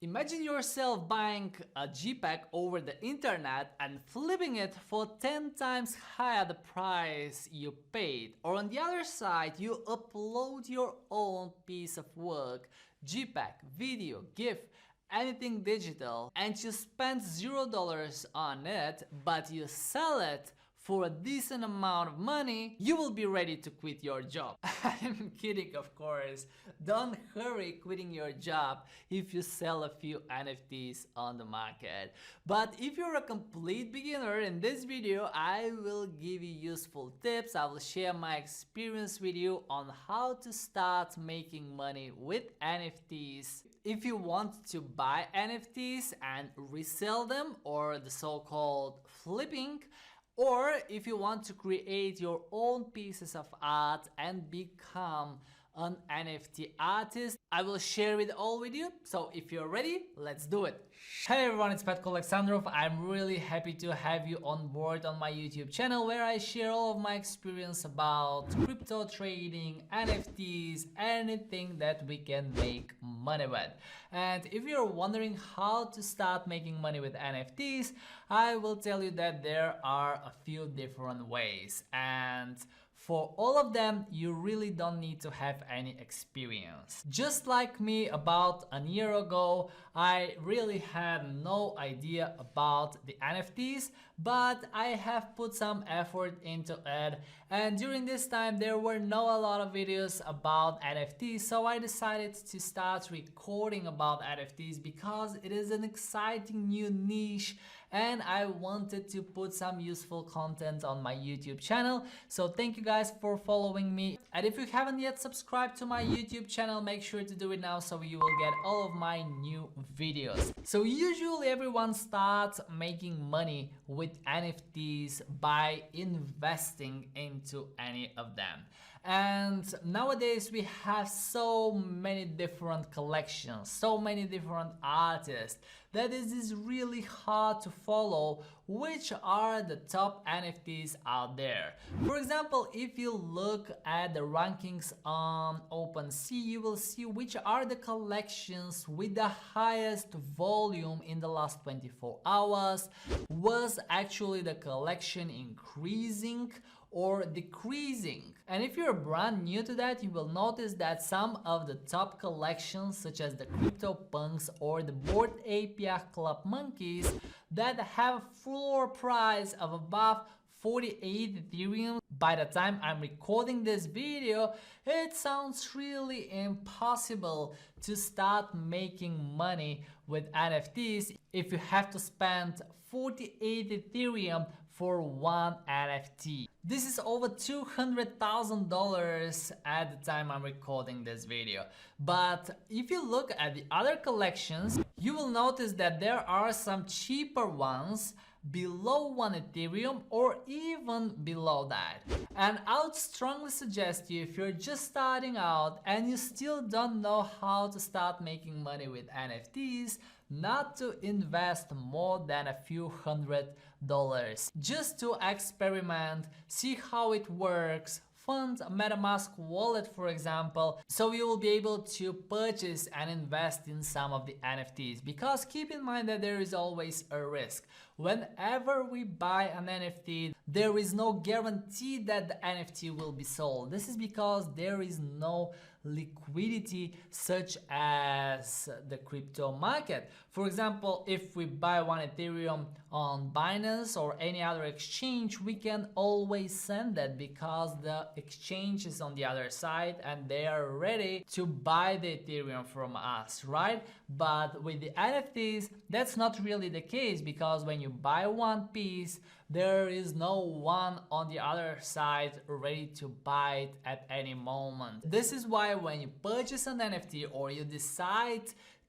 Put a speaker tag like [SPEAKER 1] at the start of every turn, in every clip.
[SPEAKER 1] Imagine yourself buying a JPEG over the internet and flipping it for 10 times higher the price you paid. Or on the other side, you upload your own piece of work, JPEG, video, GIF, anything digital, and you spend $0 on it, but you sell it for a decent amount of money, you will be ready to quit your job. I'm kidding, of course. Don't hurry quitting your job if you sell a few NFTs on the market. But if you're a complete beginner, in this video I will give you useful tips. I will share my experience with you on how to start making money with NFTs. If you want to buy NFTs and resell them, or the so-called flipping, or if you want to create your own pieces of art and become an NFT artist, I will share it all with you. So if you're ready, let's do it. Hey everyone, it's Petko Alexandrov. I'm really happy to have you on board on my YouTube channel, where I share all of my experience about crypto trading, NFTs, anything that we can make money with. And if you're wondering how to start making money with NFTs, I will tell you that there are a few different ways, and for all of them, you really don't need to have any experience. Just like me, about a year ago, I really had no idea about the NFTs, but I have put some effort into it. And during this time, there were not a lot of videos about NFTs, so I decided to start recording about NFTs because it is an exciting new niche and I wanted to put some useful content on my YouTube channel. So thank you guys for following me, and if you haven't yet subscribed to my YouTube channel, make sure to do it now so you will get all of my new videos. So usually everyone starts making money with NFTs by investing into any of them, and nowadays we have so many different collections, so many different artists, that it is really hard to follow which are the top NFTs out there. For example, if you look at the rankings on OpenSea, you will see which are the collections with the highest volume in the last 24 hours. Was actually the collection increasing or decreasing? And if you're brand new to that, you will notice that some of the top collections, such as the CryptoPunks or the Bored Ape Yacht Club Monkeys, that have a floor price of above 48 Ethereum. By the time I'm recording this video, it sounds really impossible to start making money with NFTs if you have to spend 48 Ethereum for one NFT. This is over $200,000 at the time I'm recording this video. But if you look at the other collections, you will notice that there are some cheaper ones below 1 Ethereum or even below that. And I would strongly suggest you, if you're just starting out and you still don't know how to start making money with NFTs, not to invest more than a few $100s, just to experiment, see how it works. Fund a MetaMask wallet, for example, so you will be able to purchase and invest in some of the NFTs. Because keep in mind that there is always a risk. Whenever we buy an NFT, there is no guarantee that the NFT will be sold. This is because there is no liquidity such as the crypto market. For example, if we buy 1 Ethereum on Binance or any other exchange, we can always send that because the exchange is on the other side and they are ready to buy the Ethereum from us, right? But with the NFTs, that's not really the case, because when you buy one piece, there is no one on the other side ready to buy it at any moment. This is why when you purchase an NFT or you decide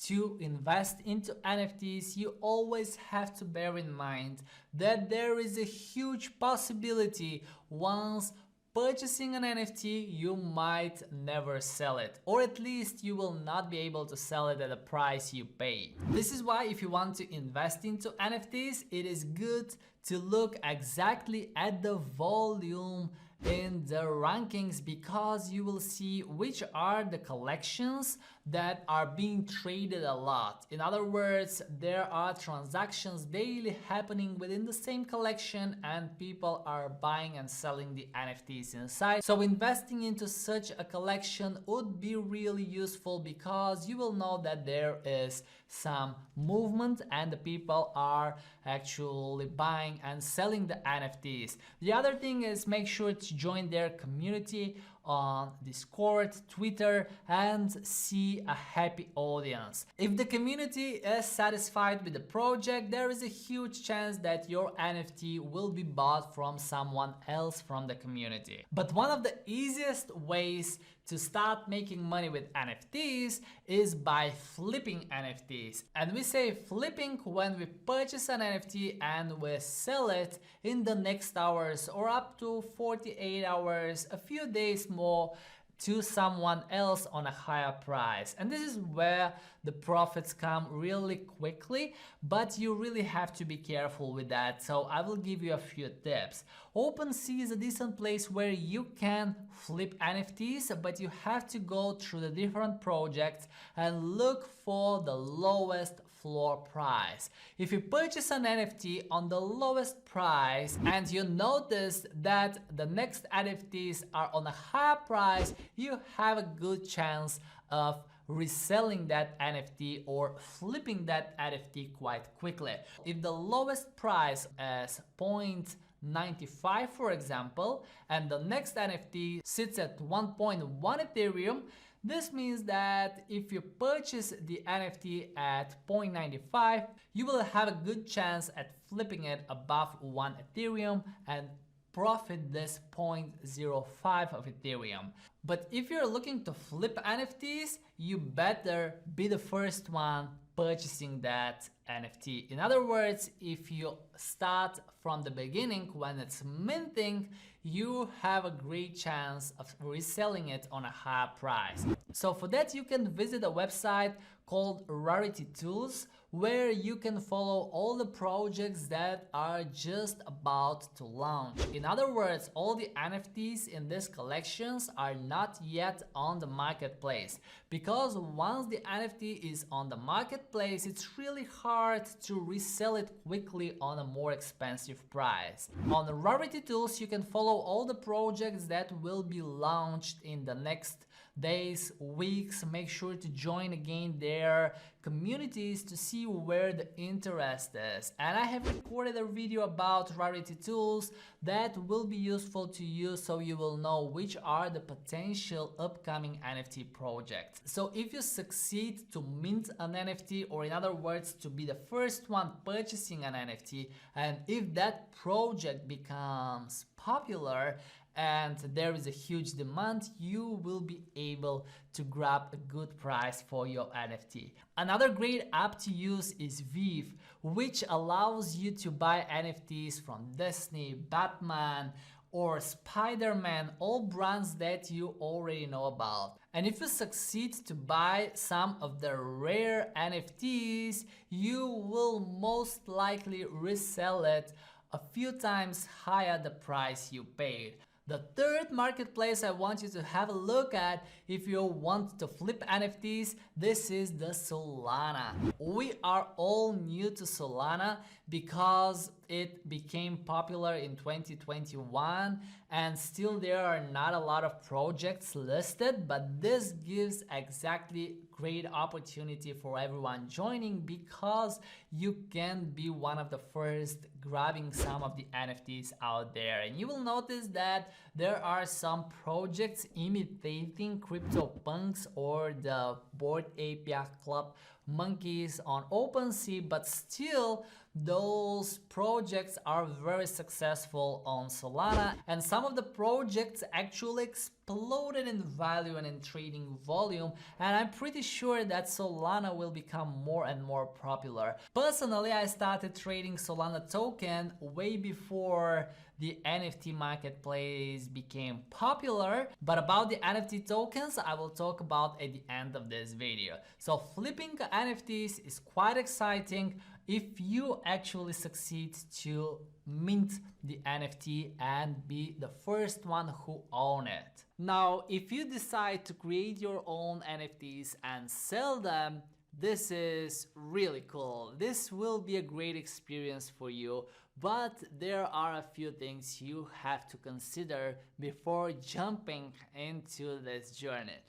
[SPEAKER 1] to invest into NFTs, you always have to bear in mind that there is a huge possibility once purchasing an NFT, you might never sell it, or at least you will not be able to sell it at the price you pay. This is why if you want to invest into NFTs, it is good to look exactly at the volume in the rankings because you will see which are the collections that are being traded a lot. In other words, there are transactions daily happening within the same collection and people are buying and selling the NFTs inside. So investing into such a collection would be really useful because you will know that there is some movement and the people are actually buying and selling the NFTs. The other thing is make sure to join their community on Discord, Twitter, and see a happy audience. If the community is satisfied with the project, there is a huge chance that your NFT will be bought from someone else from the community. But one of the easiest ways to start making money with NFTs is by flipping NFTs. And we say flipping when we purchase an NFT and we sell it in the next hours or up to 48 hours, a few days more, to someone else on a higher price. And this is where the profits come really quickly, but you really have to be careful with that. So I will give you a few tips. OpenSea is a decent place where you can flip NFTs, but you have to go through the different projects and look for the lowest floor price. If you purchase an NFT on the lowest price and you notice that the next NFTs are on a higher price, you have a good chance of reselling that NFT or flipping that NFT quite quickly. If the lowest price is 0.95, for example, and the next NFT sits at 1.1 Ethereum, this means that if you purchase the NFT at 0.95, you will have a good chance at flipping it above 1 Ethereum and profit this 0.05 of Ethereum. But if you're looking to flip NFTs, you better be the first one purchasing that NFT. In other words, if you start from the beginning when it's minting, you have a great chance of reselling it on a higher price. So for that, you can visit a website called Rarity Tools, where you can follow all the projects that are just about to launch. In other words, all the NFTs in these collections are not yet on the marketplace, because once the NFT is on the marketplace, it's really hard to resell it quickly on a more expensive price. On Rarity Tools, you can follow all the projects that will be launched in the next days, weeks. Make sure to join again their communities to see where the interest is. And I have recorded a video about Rarity Tools that will be useful to you, so you will know which are the potential upcoming NFT projects. So if you succeed to mint an NFT, or in other words, to be the first one purchasing an NFT, and if that project becomes popular and there is a huge demand, you will be able to grab a good price for your NFT. Another great app to use is VEVE, which allows you to buy NFTs from Disney, Batman, or Spider-Man, all brands that you already know about. And if you succeed to buy some of the rare NFTs, you will most likely resell it a few times higher the price you paid. The third marketplace I want you to have a look at if you want to flip NFTs, this is the Solana. We are all new to Solana because it became popular in 2021 and still there are not a lot of projects listed, but this gives exactly great opportunity for everyone joining because you can be one of the first grabbing some of the NFTs out there. And you will notice that there are some projects imitating CryptoPunks or the Bored Ape Yacht Club monkeys on OpenSea, but still those projects are very successful on Solana, and some of the projects actually exploded in value and in trading volume, and I'm pretty sure that Solana will become more and more popular. Personally, I started trading Solana token way before the NFT marketplace became popular, but about the NFT tokens I will talk about at the end of this video. So flipping NFTs is quite exciting. if you actually succeed to mint the NFT and be the first one who own it. Now, if you decide to create your own NFTs and sell them, this is really cool. This will be a great experience for you, but there are a few things you have to consider before jumping into this journey.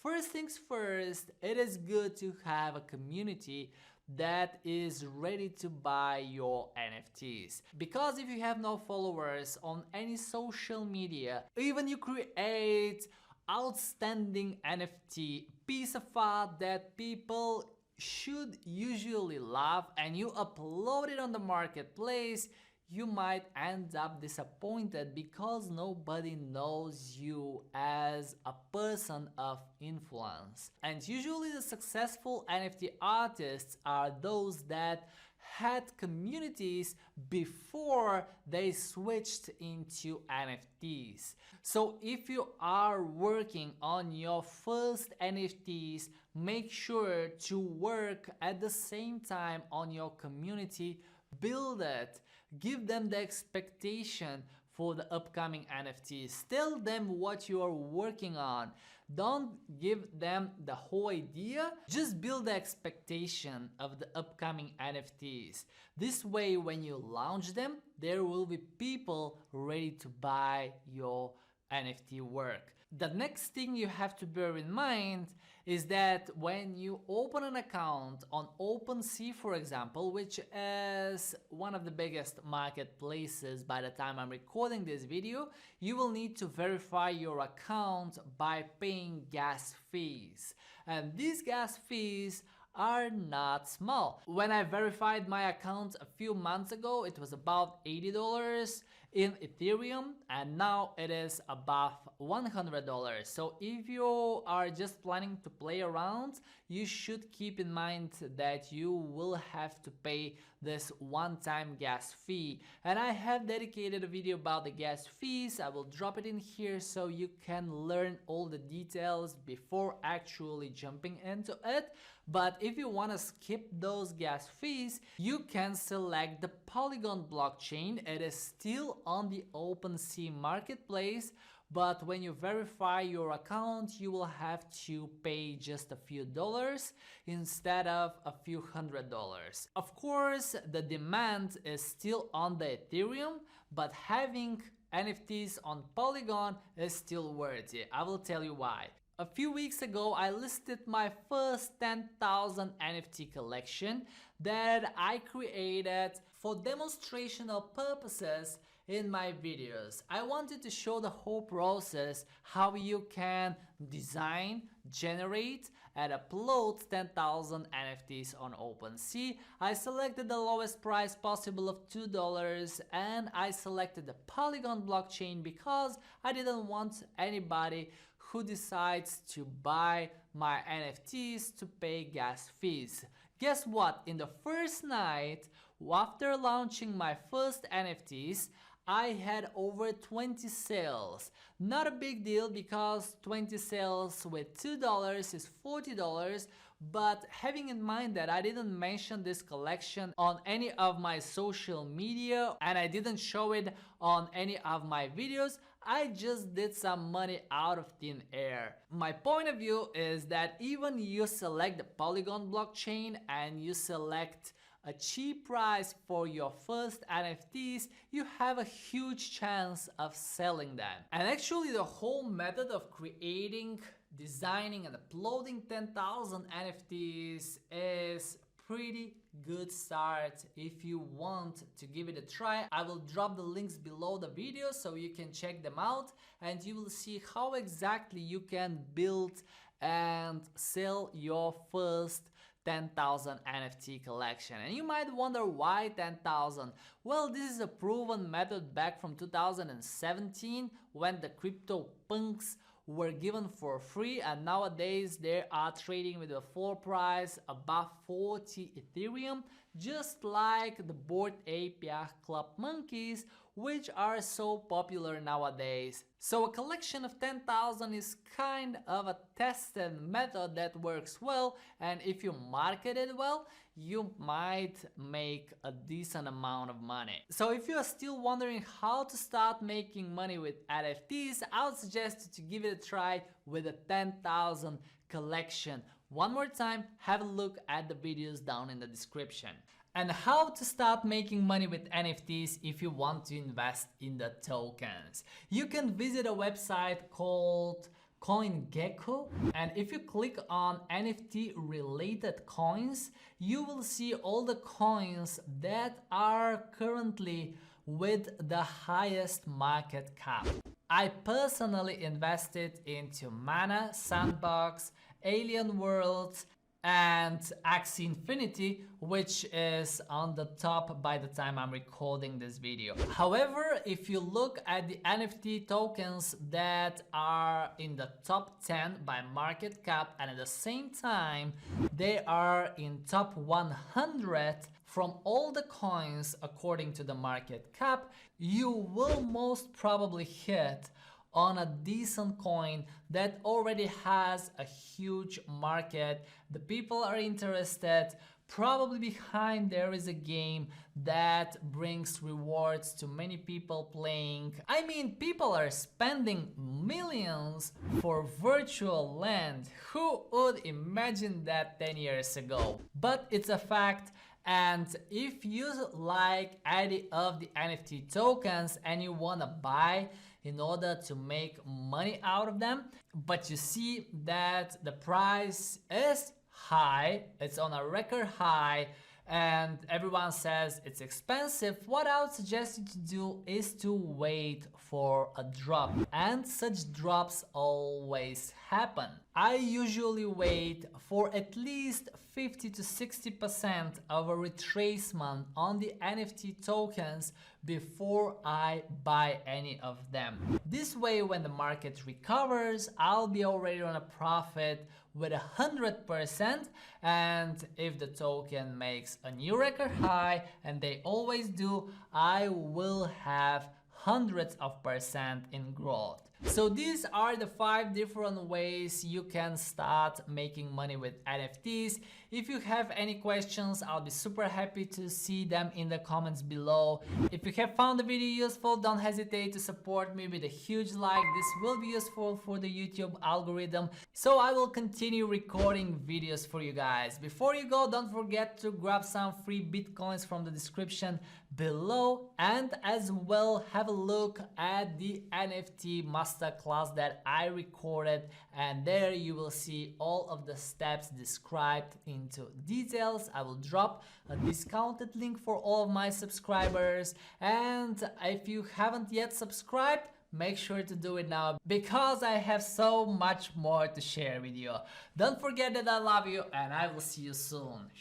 [SPEAKER 1] First things first, it is good to have a community that is ready to buy your NFTs. Because if you have no followers on any social media, even you create outstanding NFT piece of art that people should usually love and you upload it on the marketplace, you might end up disappointed because nobody knows you as a person of influence. And usually the successful NFT artists are those that had communities before they switched into NFTs. So if you are working on your first NFTs, make sure to work at the same time on your community, build it, give them the expectation for the upcoming NFTs. Tell them what you are working on. Don't give them the whole idea, just build the expectation of the upcoming NFTs. This way, when you launch them, there will be people ready to buy your NFT work. The next thing you have to bear in mind is that when you open an account on OpenSea, for example, which is one of the biggest marketplaces by the time I'm recording this video, you will need to verify your account by paying gas fees. And these gas fees are not small. When I verified my account a few months ago, it was about $80 in Ethereum, and now it is above $100. So if you are just planning to play around, you should keep in mind that you will have to pay this one-time gas fee. And I have dedicated a video about the gas fees. I will drop it in here so you can learn all the details before actually jumping into it. But if you want to skip those gas fees, you can select the Polygon blockchain. It is still on the OpenSea marketplace, but when you verify your account, you will have to pay just a few dollars instead of a few $100s. Of course, the demand is still on the Ethereum, but having NFTs on Polygon is still worthy. I will tell you why. A few weeks ago, I listed my first 10,000 NFT collection that I created for demonstrational purposes in my videos. I wanted to show the whole process, how you can design, generate, and upload 10,000 NFTs on OpenSea. I selected the lowest price possible of $2 and I selected the Polygon blockchain because I didn't want anybody who decides to buy my NFTs to pay gas fees. Guess what? In the first night, after launching my first NFTs, I had over 20 sales. Not a big deal because 20 sales with $2 is $40, but having in mind that I didn't mention this collection on any of my social media and I didn't show it on any of my videos, I just did some money out of thin air. My point of view is that even you select the Polygon blockchain and you select a cheap price for your first NFTs, you have a huge chance of selling them. And actually the whole method of creating, designing and uploading 10,000 NFTs is pretty good start. If you want to give it a try, I will drop the links below the video so you can check them out and you will see how exactly you can build and sell your first 10,000 NFT collection. And you might wonder why 10,000? Well, this is a proven method back from 2017 when the crypto punks were given for free, and nowadays they are trading with a floor price above 40 Ethereum, just like the Bored Ape Yacht Club monkeys which are so popular nowadays. So a collection of 10,000 is kind of a tested method that works well, and if you market it well, you might make a decent amount of money. So if you are still wondering how to start making money with NFTs, I would suggest you to give it a try with a 10,000 collection. One more time, have a look at the videos down in the description. And how to start making money with NFTs if you want to invest in the tokens. You can visit a website called CoinGecko, and if you click on NFT related coins, you will see all the coins that are currently with the highest market cap. I personally invested into Mana, Sandbox, Alien Worlds, and Axie Infinity, which is on the top by the time I'm recording this video. However, if you look at the NFT tokens that are in the top 10 by market cap, and at the same time they are in top 100 from all the coins according to the market cap, you will most probably hit on a decent coin that already has a huge market. The people are interested. Probably behind there is a game that brings rewards to many people playing. I mean, people are spending millions for virtual land. Who would imagine that 10 years ago? But it's a fact. And if you like any of the NFT tokens and you want to buy in order to make money out of them, but you see that the price is high, it's on a record high, and everyone says it's expensive, what I would suggest you to do is to wait for a drop. And such drops always happen. I usually wait for at least 50 to 60% of a retracement on the NFT tokens before I buy any of them. This way, when the market recovers, I'll be already on a profit with 100%, and if the token makes a new record high, and they always do, I will have hundreds of percent in growth. So these are the 5 different ways you can start making money with NFTs. If you have any questions, I'll be super happy to see them in the comments below. If you have found the video useful, don't hesitate to support me with a huge like. This will be useful for the YouTube algorithm, so I will continue recording videos for you guys. Before you go, don't forget to grab some free Bitcoins from the description below, and as well have a look at the NFT masterclass that I recorded, and there you will see all of the steps described into details. I will drop a discounted link for all of my subscribers, and if you haven't yet subscribed, make sure to do it now, because I have so much more to share with you. Don't forget that I love you, and I will see you soon.